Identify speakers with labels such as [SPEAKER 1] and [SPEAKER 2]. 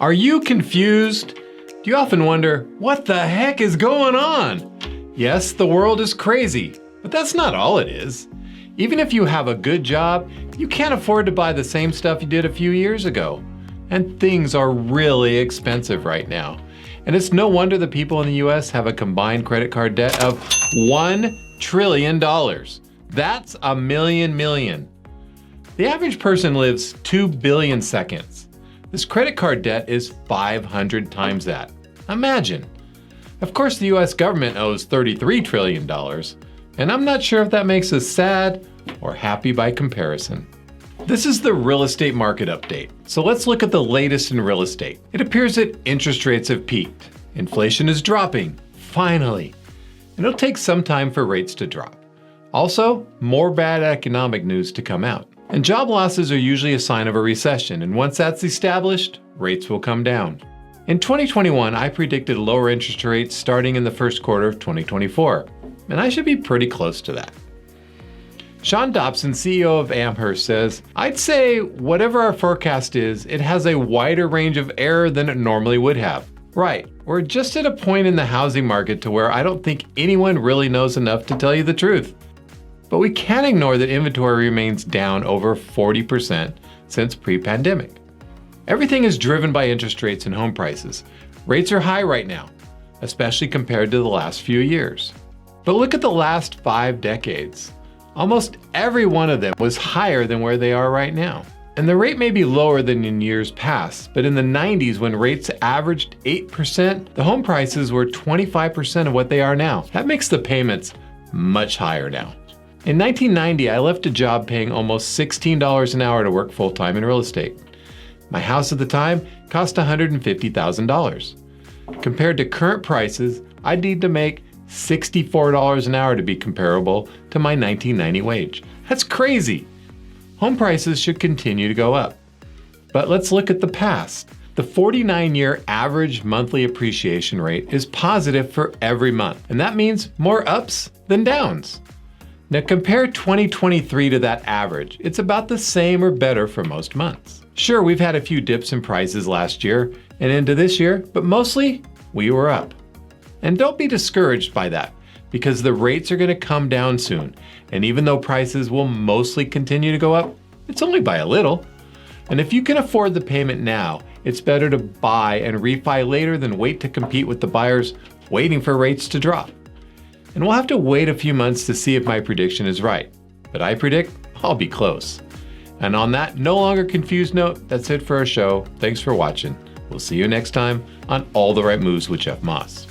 [SPEAKER 1] Are you confused? Do you often wonder, what the heck is going on? Yes, the world is crazy, but that's not all it is. Even if you have a good job, you can't afford to buy the same stuff you did a few years ago. And things are really expensive right now. And it's no wonder the people in the US have a combined credit card debt of $1 trillion. That's a million. The average person lives 2 billion seconds. This credit card debt is 500 times that. Imagine. Of course, the US government owes $33 trillion, and I'm not sure if that makes us sad or happy by comparison. This is the real estate market update. So let's look at the latest in real estate. It appears that interest rates have peaked. Inflation is dropping, finally. And it'll take some time for rates to drop. Also, more bad economic news to come out. And job losses are usually a sign of a recession, and once that's established, rates will come down. In 2021, I predicted lower interest rates starting in the first quarter of 2024, and I should be pretty close to that. Sean Dobson, CEO of Amherst, says, "I'd say whatever our forecast is, it has a wider range of error than it normally would have." Right, we're just at a point in the housing market to where I don't think anyone really knows enough to tell you the truth. But we can't ignore that inventory remains down over 40% since pre-pandemic. Everything is driven by interest rates and home prices. Rates are high right now, especially compared to the last few years. But look at the last 5 decades. Almost every one of them was higher than where they are right now. And the rate may be lower than in years past, but in the 90s when rates averaged 8%, the home prices were 25% of what they are now. That makes the payments much higher now. In 1990, I left a job paying almost $16 an hour to work full-time in real estate. My house at the time cost $150,000. Compared to current prices, I'd need to make $64 an hour to be comparable to my 1990 wage. That's crazy. Home prices should continue to go up. But let's look at the past. The 49-year average monthly appreciation rate is positive for every month, and that means more ups than downs. Now compare 2023 to that average. It's about the same or better for most months. Sure, we've had a few dips in prices last year and into this year, but mostly we were up. And don't be discouraged by that, because the rates are going to come down soon. And even though prices will mostly continue to go up, it's only by a little. And if you can afford the payment now, it's better to buy and refi later than wait to compete with the buyers waiting for rates to drop. And we'll have to wait a few months to see if my prediction is right. But I predict I'll be close. And on that no longer confused note, that's it for our show. Thanks for watching. We'll see you next time on All the Right Moves with Jeff Moss.